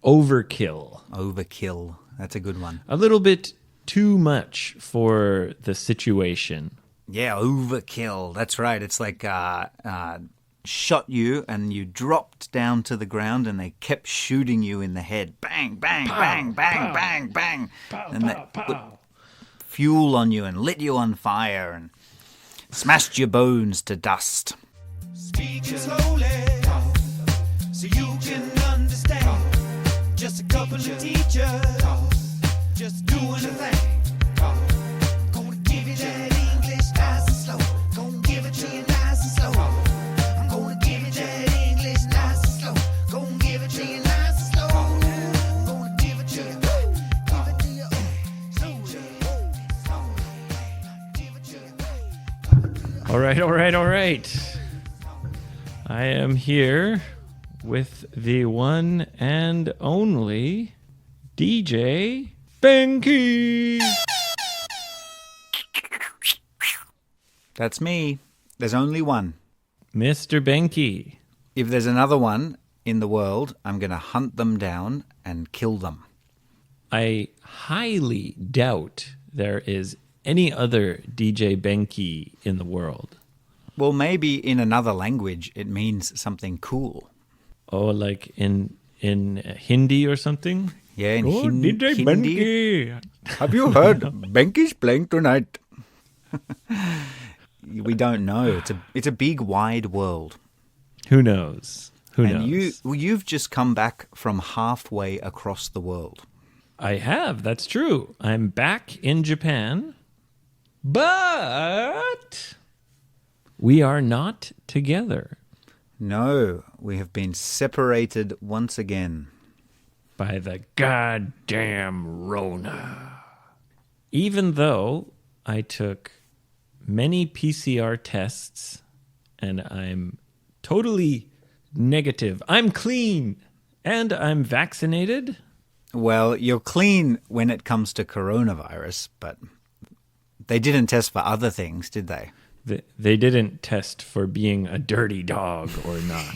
overkill. Overkill. That's a good one. A little bit too much for the situation. Yeah, overkill. That's right. It's like shot you and you dropped down to the ground and they kept shooting you in the head. Bang, bang, Pow, bang, bang, pow, bang, bang. pow, And pow, they put pow. fuel on you and lit you on fire and smashed your bones to dust. Speak slowly, so you can understand. Just a couple of teachers, just doing a thing. Gonna give you that English nice and slow. Gonna give it to you nice and slow. I'm gonna give you that English nice and slow. Gonna give it to you nice and slow. I'm gonna give it to you, give it to you slowly, slowly. Give it to you. All right. I am here with the one and only DJ Benki. That's me. There's only one. Mr. Benki. If there's another one in the world, I'm going to hunt them down and kill them. I highly doubt there is any other DJ Benki in the world. Well, maybe in another language it means something cool. Oh, like in Hindi or something? Yeah, in DJ Hindi. Benki. Have you heard Benki's playing tonight? We don't know. It's a big, wide world. Who knows? Who And knows? you've just come back from halfway across the world. I have. That's true. I'm back in Japan, but we are not together No, we have been separated once again. by the goddamn Rona. Even though I took many PCR tests and I'm totally negative, I'm clean and I'm vaccinated. Well, you're clean when it comes to coronavirus, but they didn't test for other things, did they? They didn't test for being a dirty dog or not.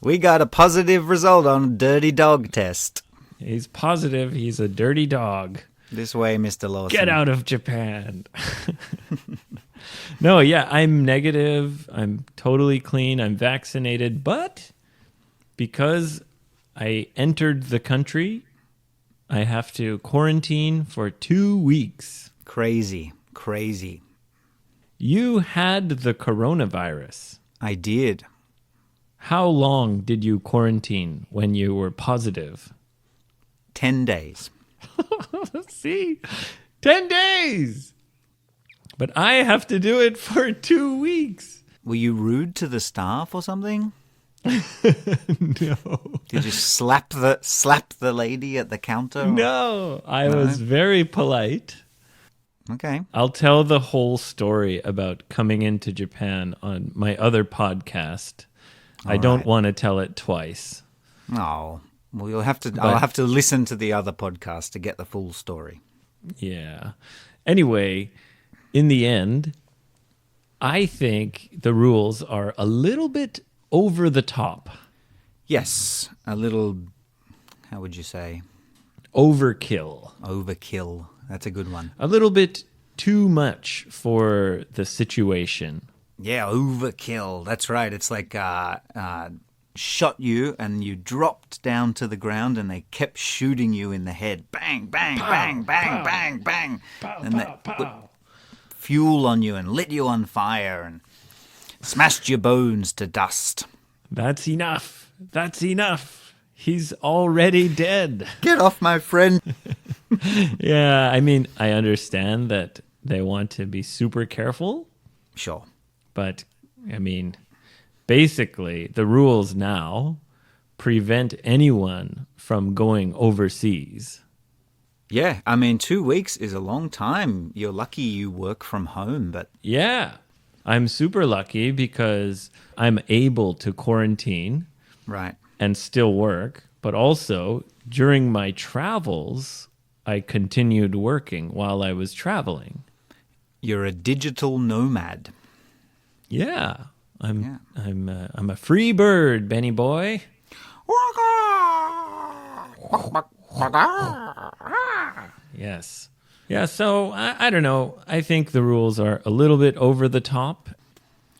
We got a positive result on a dirty dog test. He's positive he's a dirty dog. This way, Mr. Lawson. Get out of Japan. No, yeah, I'm negative. I'm totally clean. I'm vaccinated. But because I entered the country, I have to quarantine for 2 weeks. Crazy. You had the coronavirus. I did. How long did you quarantine when you were positive? 10 days. See? 10 days! But I have to do it for 2 weeks. Were you rude to the staff or something? No. Did you slap the lady at the counter? No, I was very polite. Okay. I'll tell the whole story about coming into Japan on my other podcast. I don't want to tell it twice. Oh, well, you'll have to. I'll have to listen to the other podcast to get the full story. Yeah. Anyway, in the end, I think the rules are a little bit over the top. Yes, a little. How would you say? Overkill. Overkill. That's a good one. A little bit too much for the situation. Yeah, overkill. That's right. It's like shot you and you dropped down to the ground and they kept shooting you in the head. Bang, bang, Pow, bang, bang, pow. bang, bang. Pow, And they pow, put pow. fuel on you and lit you on fire and smashed your bones to dust. That's enough. That's enough. He's already dead. Get off my friend. Yeah, I mean, I understand that they want to be super careful, Sure. but I mean, basically, the rules now prevent anyone from going overseas. Yeah, I mean, 2 weeks is a long time. You're lucky you work from home, but Yeah, I'm super lucky because I'm able to quarantine right. and still work, but also during my travels, I continued working while I was traveling. You're a digital nomad. Yeah, I'm a free bird, Benny boy. Yes. Yeah, so I don't know. I think the rules are a little bit over the top.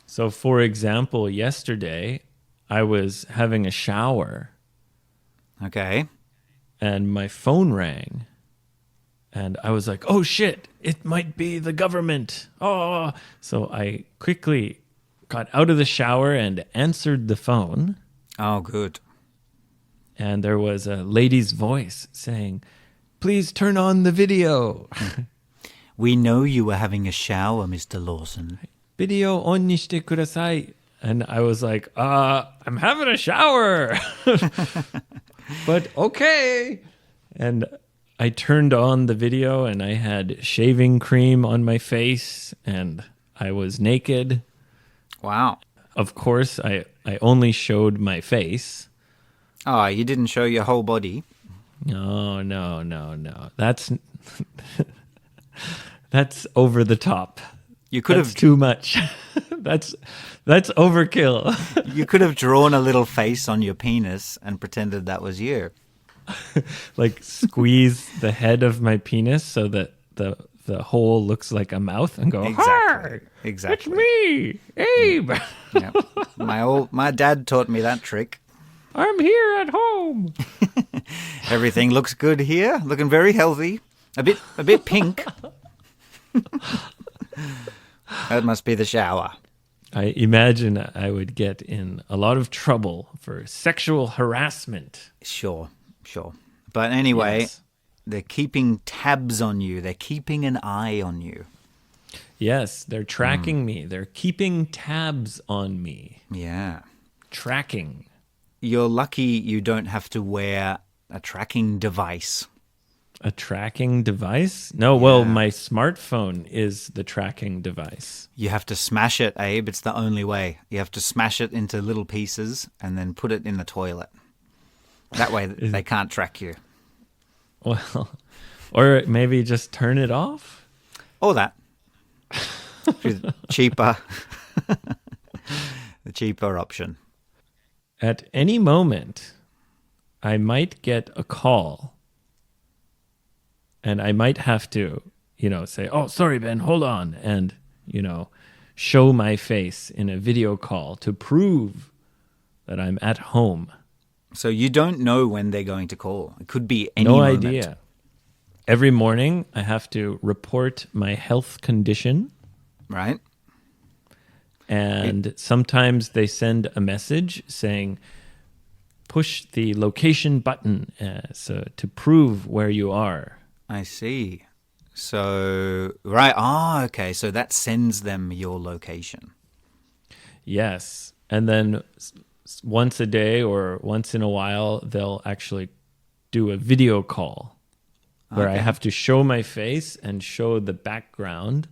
So, for example, yesterday I was having a shower Okay. and my phone rang. And I was like, oh, shit, it might be the government. Oh, so I quickly got out of the shower and answered the phone. Oh, good. And there was a lady's voice saying, please turn on the video. We know you were having a shower, Mr. Lawson. Video on ni shite kudasai. And I was like, I'm having a shower. But okay. And I turned on the video and I had shaving cream on my face and I was naked. Wow. Of course, I only showed my face. Oh, you didn't show your whole body. No. That's over the top. You could That's have too much. That's overkill. you could have drawn a little face on your penis and pretended that was you. Like squeeze the head of my penis so that the hole looks like a mouth and go, Exactly. "Hi, Exactly. it's me, Abe. Yep. My dad taught me that trick. I'm here at home." Everything looks good here. Looking very healthy. A bit pink. That must be the shower. I imagine I would get in a lot of trouble for sexual harassment. Sure. But anyway, Yes. they're keeping tabs on you. They're keeping an eye on you. Yes, they're tracking me. They're keeping tabs on me. Yeah. Tracking. You're lucky you don't have to wear a tracking device. A tracking device? No, well, my smartphone is the tracking device. You have to smash it, Abe. It's the only way. You have to smash it into little pieces and then put it in the toilet. That way they can't track you. Well, or maybe just turn it off? Or that. Cheaper. The cheaper option. At any moment, I might get a call and I might have to, say, oh, sorry, Ben, hold on. And, show my face in a video call to prove that I'm at home. So you don't know when they're going to call. It could be any No moment. idea. Every morning, I have to report my health condition. Right? And sometimes they send a message saying, push the location button so to prove where you are. I see. So, right. Oh, okay. So that sends them your location. Yes. And then once a day or once in a while, they'll actually do a video call where I have to show my face and show the background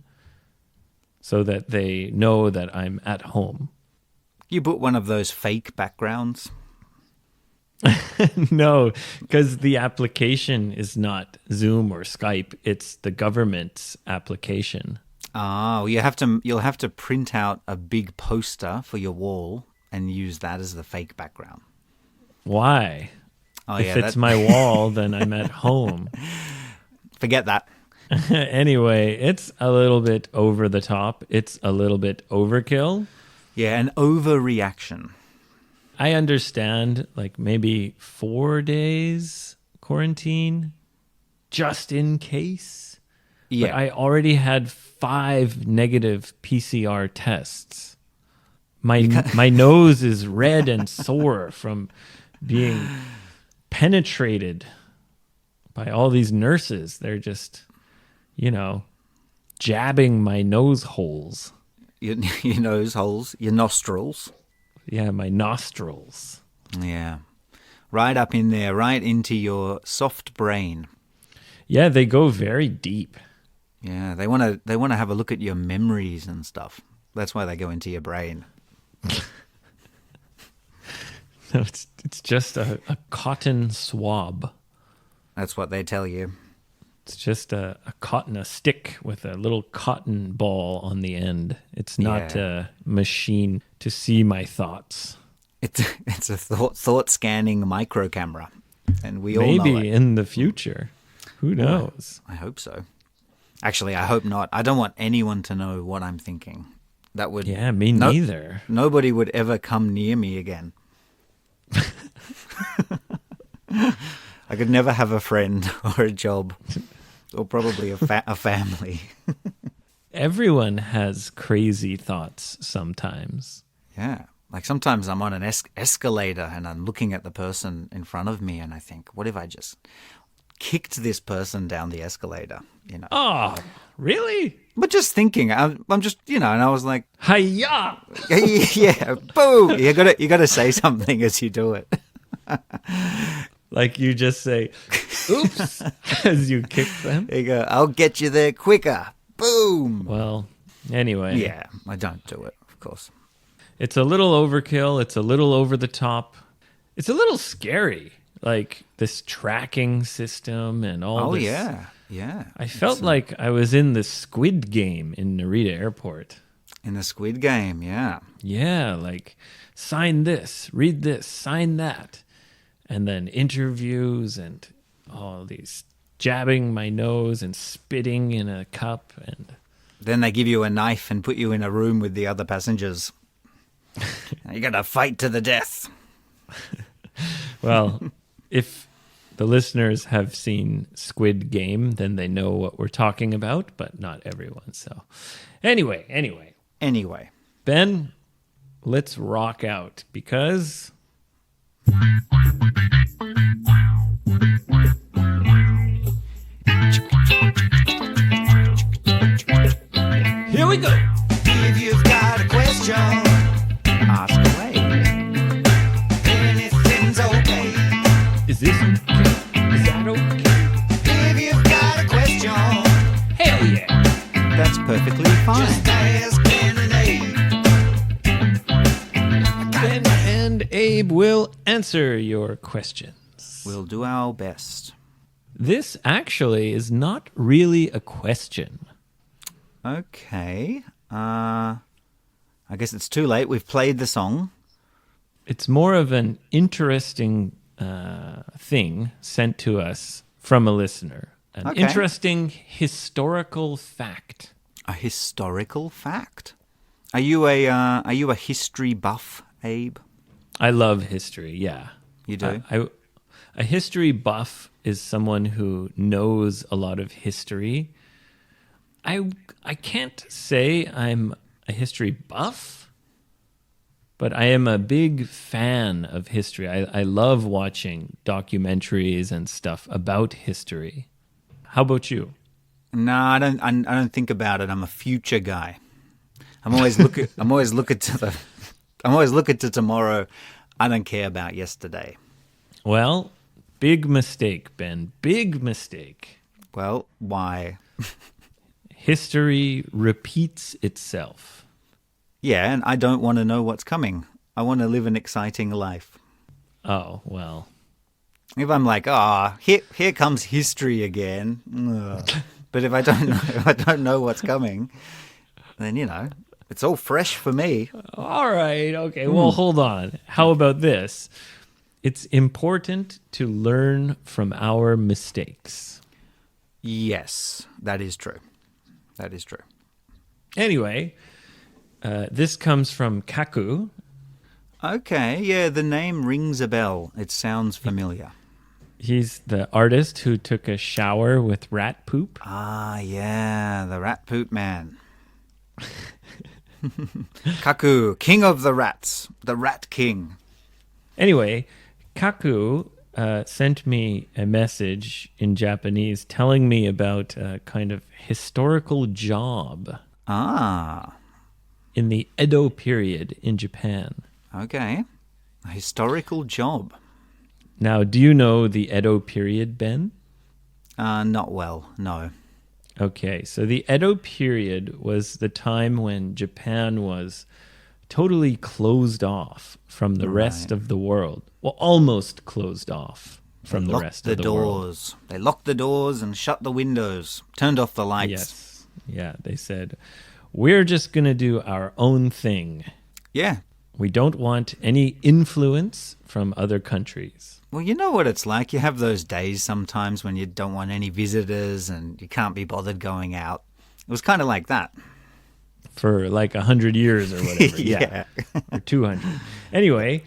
so that they know that I'm at home. You put one of those fake backgrounds. No, because the application is not Zoom or Skype. It's the government's application. Oh, you'll have to print out a big poster for your wall and use that as the fake background. Why? Oh, If yeah, it's my wall, then I'm at home. Forget that. Anyway, it's a little bit over the top. It's a little bit overkill. Yeah, an overreaction. I understand, like maybe 4 days quarantine, just in case. Yeah. But I already had 5 negative PCR tests. My nose is red and sore from being penetrated by all these nurses. They're just, jabbing my nose holes. Your nose holes, your nostrils. Yeah, my nostrils. Yeah. Right up in there, right into your soft brain. Yeah, they go very deep. Yeah, they want to have a look at your memories and stuff. That's why they go into your brain. No, it's just a cotton swab. That's what they tell you. It's just a stick with a little cotton ball on the end. It's not a machine to see my thoughts. It's a thought scanning micro camera. And we all know it. Maybe in the future. Who knows? I hope so. Actually, I hope not. I don't want anyone to know what I'm thinking. That would Yeah, me neither. Nobody would ever come near me again. I could never have a friend or a job or probably a family. Everyone has crazy thoughts sometimes. Yeah. Like sometimes I'm on an escalator and I'm looking at the person in front of me and I think, what if I just kicked this person down the escalator? You know. Oh, really? But just thinking, I'm just, and I was like, Hiya! yeah, boom! You gotta say something as you do it. Like you just say, oops, as you kick them. You go, I'll get you there quicker. Boom! Well, anyway. Yeah, I don't do it, of course. It's a little overkill. It's a little over the top. It's a little scary, like this tracking system and all this. Oh, yeah. I felt like I was in the Squid Game in Narita Airport. In the Squid Game, yeah. Yeah, like sign this, read this, sign that. And then interviews and all these jabbing my nose and spitting in a cup. And then they give you a knife and put you in a room with the other passengers. You got to fight to the death. Well, if the listeners have seen Squid Game, then they know what we're talking about, but not everyone. So anyway. Anyway. Ben, let's rock out because... Here we go. If you've got a question, Ask away. anything's okay. Is this okay? Is that okay? If you've got a question, Hell yeah. That's perfectly fine. just ask Ben and Abe. Ben and Abe will answer your questions. We'll do our best. This actually is not really a question. Okay. I guess it's too late. We've played the song. It's more of an interesting thing sent to us from a listener. An Okay. interesting historical fact. A historical fact. Are you a history buff, Abe? I love history, yeah. You do? A history buff is someone who knows a lot of history. I can't say I'm a history buff, but I am a big fan of history. I love watching documentaries and stuff about history. How about you? No, I don't think about it. I'm a future guy. I'm always looking to tomorrow. I don't care about yesterday. Well, big mistake, Ben. Big mistake. Well, why? History repeats itself. Yeah, and I don't want to know what's coming. I want to live an exciting life. Oh, well. If I'm like, here comes history again. Ugh. But if I don't know what's coming, then it's all fresh for me. All right. Okay. Well, hold on. How about this? It's important to learn from our mistakes. Yes, that is true. That is true. Anyway, this comes from Kaku. Okay, yeah, the name rings a bell. It sounds familiar. He's the artist who took a shower with rat poop. Ah, yeah, the rat poop man. Kaku, king of the rats, the rat king. Anyway, Kaku sent me a message in Japanese telling me about a kind of historical job Ah, in the Edo period in Japan. okay. A historical job. Now, do you know the Edo period, Ben? Not well, no. Okay, so the Edo period was the time when Japan was totally closed off from the rest of the world. Well, almost closed off from the rest of the world. Doors. They locked the doors and shut the windows, turned off the lights. Yes. Yeah, they said, we're just going to do our own thing. Yeah, We don't want any influence from other countries. Well, you know what it's like. You have those days sometimes when you don't want any visitors and you can't be bothered going out. It was kind of like that. For like 100 years or whatever. Yeah. Or 200. Anyway,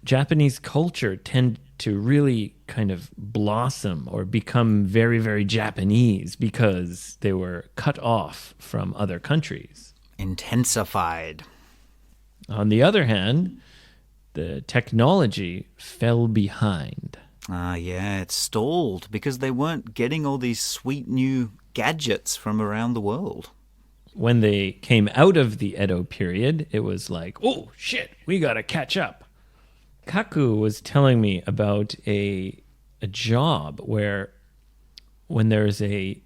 Japanese culture tend to really kind of blossom or become very, very Japanese because they were cut off from other countries. Intensified. On the other hand, the technology fell behind. Yeah, it stalled because they weren't getting all these sweet new gadgets from around the world. When they came out of the Edo period, it was like, oh, shit, we got to catch up. Kaku was telling me about a job where when there's a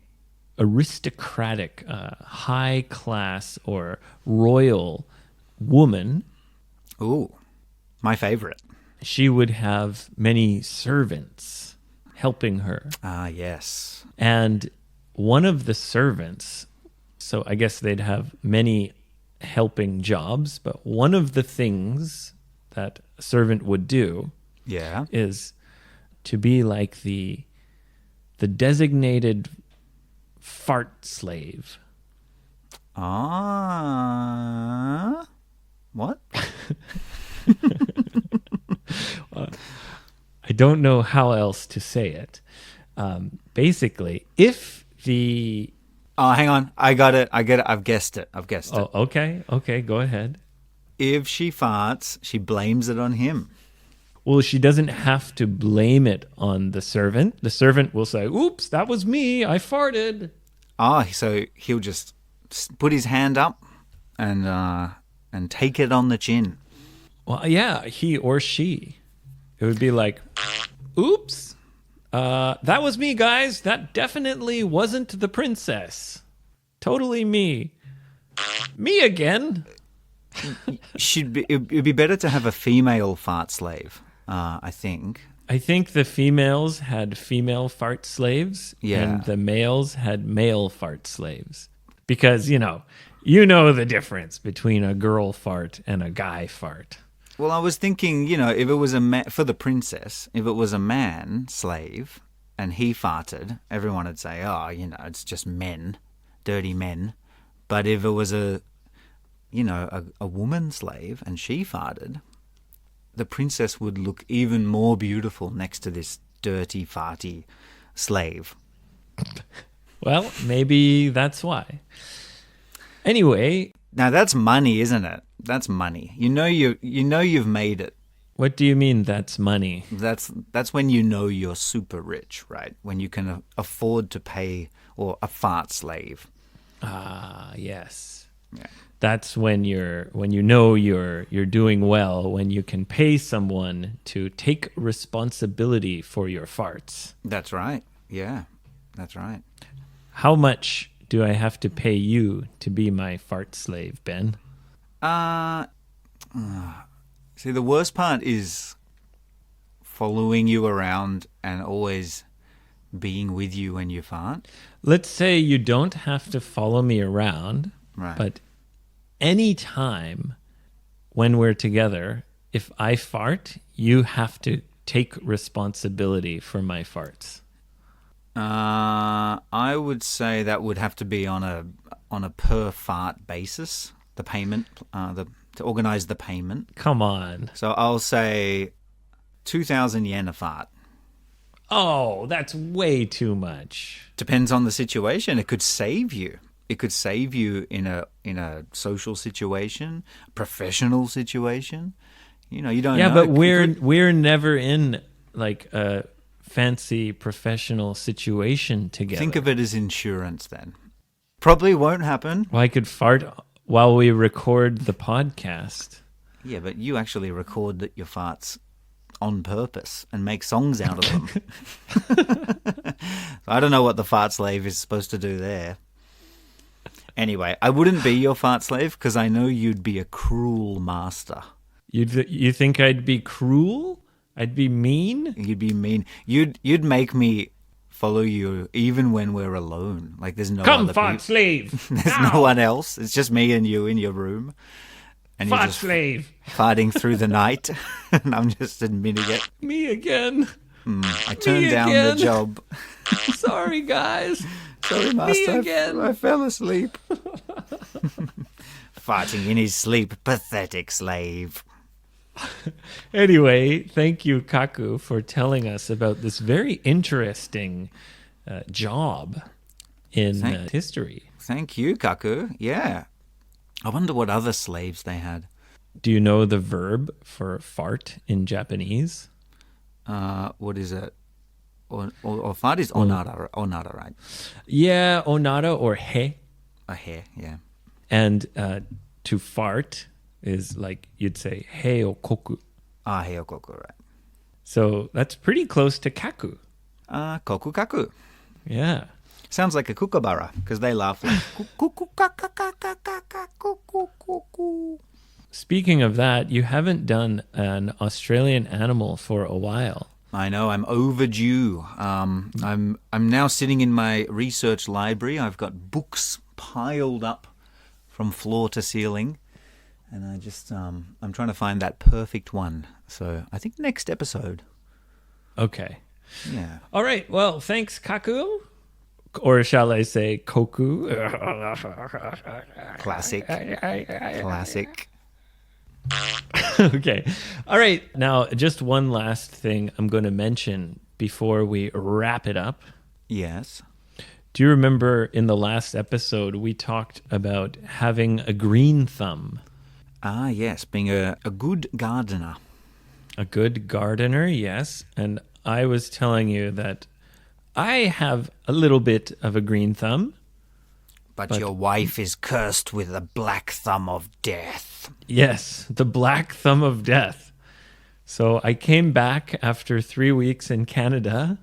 aristocratic, high class or royal woman, Ooh, my favorite. she would have many servants helping her. Yes. And one of the servants, so I guess they'd have many helping jobs, but one of the things that a servant would do Yeah. is to be like the designated fart slave. What? I don't know how else to say it. Basically, if the... Oh, hang on. I got it. I've guessed it. Oh, okay, go ahead. If she farts, she blames it on him. Well, she doesn't have to blame it on the servant. The servant will say, oops, that was me. I farted. So he'll just put his hand up and take it on the chin. Well, yeah, he or she. It would be like, oops, that was me, guys. That definitely wasn't the princess. Totally me. Me again. It'd be better to have a female fart slave, I think. I think the females had female fart slaves, Yeah. and the males had male fart slaves. Because, you know the difference between a girl fart and a guy fart. Well, I was thinking, if it was for the princess, if it was a man slave and he farted, everyone would say, oh, it's just men, dirty men. But if it was a woman slave and she farted, the princess would look even more beautiful next to this dirty, farty slave. Well, maybe that's why. Anyway, now that's money, isn't it? That's money. You've made it. what do you mean that's money? That's when you're super rich, right? When you can afford to pay a fart slave. Ah, yes. Yeah. That's when you're doing well, when you can pay someone to take responsibility for your farts. That's right. Yeah, that's right. How much do I have to pay you to be my fart slave, Ben? See, the worst part is following you around and always being with you when you fart. Let's say you don't have to follow me around, Right. but any time when we're together, if I fart, you have to take responsibility for my farts. I would say that would have to be on a per fart basis. The payment, to organize the payment. Come on. So I'll say 2,000 yen a fart. Oh, that's way too much. Depends on the situation. It could save you. It could save you in a social situation, professional situation. You don't know. Yeah, but we're never in like a fancy professional situation together. Think of it as insurance then. Probably won't happen. Well, I could fart while we record the podcast. Yeah, but you actually record your farts on purpose and make songs out of them. I don't know what the fart slave is supposed to do there. Anyway, I wouldn't be your fart slave because I know you'd be a cruel master. You think I'd be cruel? I'd be mean? You'd be mean. You'd make me follow you even when we're alone. Like there's no Come, other fart slave! There's no one else. It's just me and you in your room. And you're Fart just slave. farting through the night. And I'm just admitting it. Me again. I turned down the again. job. Sorry, guys. Sorry, master. again. I fell asleep. Farting in his sleep. Pathetic slave. Anyway, thank you, Kaku, for telling us about this very interesting job in history. Thank you, Kaku. Yeah. I wonder what other slaves they had. Do you know the verb for fart in Japanese? What is it? Or fart is onara, right? Yeah, onara or he. A hair, yeah. And to fart is like you'd say he o koku. Heokoku, right. So that's pretty close to kaku. Koku kaku. Yeah. Sounds like a kookaburra because they laugh like Speaking of that, you haven't done an Australian animal for a while. I know, I'm overdue. I'm now sitting in my research library. I've got books piled up from floor to ceiling. And I just, I'm trying to find that perfect one. So I think next episode. Okay. Yeah. All right. Well, thanks, Kaku. Or shall I say Koku? Classic. Classic. Okay. All right. Now, just one last thing I'm going to mention before we wrap it up. Yes. Do you remember in the last episode we talked about having a green thumb? Ah, yes. Being a good gardener. A good gardener, yes. And I was telling you that I have a little bit of a green thumb. But your wife is cursed with the black thumb of death. Yes, the black thumb of death. So I came back after 3 weeks in Canada.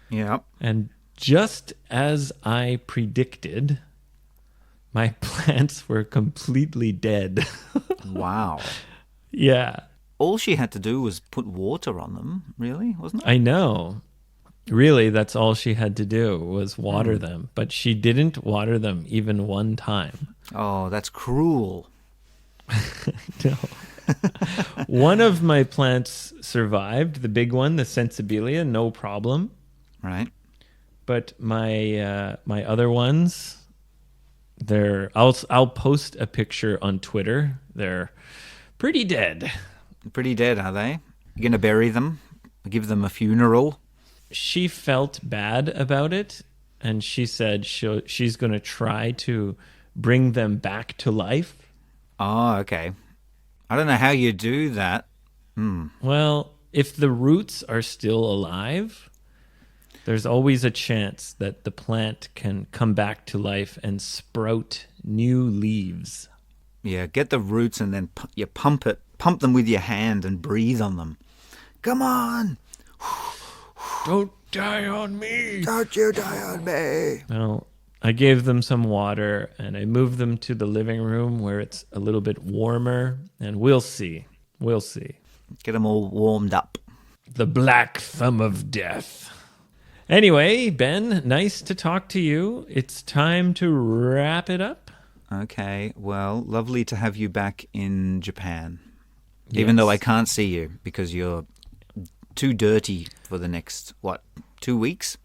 Yep. And just as I predicted, my plants were completely dead. Wow. Yeah. All she had to do was put water on them, really, wasn't it? I know. Really, that's all she had to do was water them. But she didn't water them even one time. Oh, that's cruel. No. One of my plants survived, the big one, the Sensibilia, no problem. Right. But my other ones, I'll post a picture on Twitter. They're pretty dead. Pretty dead, are they? You're going to bury them? Give them a funeral? She felt bad about it, and she said she's going to try to bring them back to life. Oh, okay. I don't know how you do that. Well, if the roots are still alive, there's always a chance that the plant can come back to life and sprout new leaves. Yeah, get the roots and then you pump them with your hand and breathe on them. Come on! Don't die on me! Don't you die on me! Well, I gave them some water and I moved them to the living room where it's a little bit warmer, and we'll see. We'll see. Get them all warmed up. The black thumb of death. Anyway, Ben, nice to talk to you. It's time to wrap it up. Okay, well, lovely to have you back in Japan. Yes. Even though I can't see you because you're too dirty for the next, 2 weeks?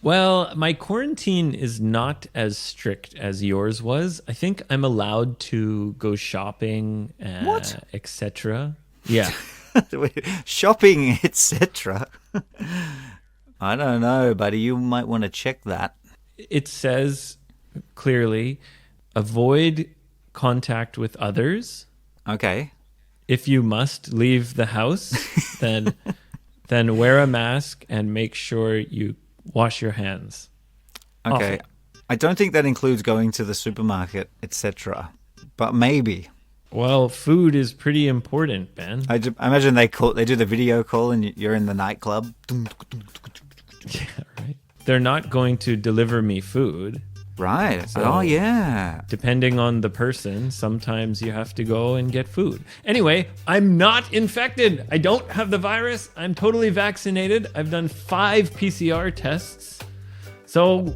Well, my quarantine is not as strict as yours was. I think I'm allowed to go shopping, etc. Yeah. Shopping, etc. I don't know, buddy. You might want to check that. It says clearly, avoid contact with others. Okay. If you must leave the house, then wear a mask and make sure you wash your hands. Okay. Often. I don't think that includes going to the supermarket, etc. But maybe. Well, food is pretty important, Ben. I imagine they do the video call and you're in the nightclub. Yeah, right. They're not going to deliver me food. Right. So, oh, yeah. Depending on the person, sometimes you have to go and get food. Anyway, I'm not infected. I don't have the virus. I'm totally vaccinated. I've done 5 PCR tests. So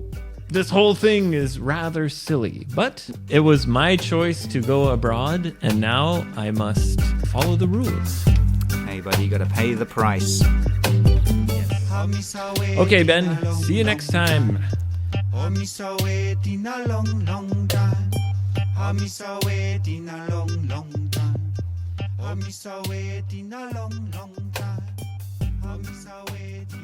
this whole thing is rather silly, but it was my choice to go abroad, and now I must follow the rules. Hey, buddy, you got to pay the price. Okay, Ben, see you next time. Oh, me so wait in a long, long time. Oh, me so wait in a long, long time. Oh, me so wait in a long, long time. Oh, me so wait in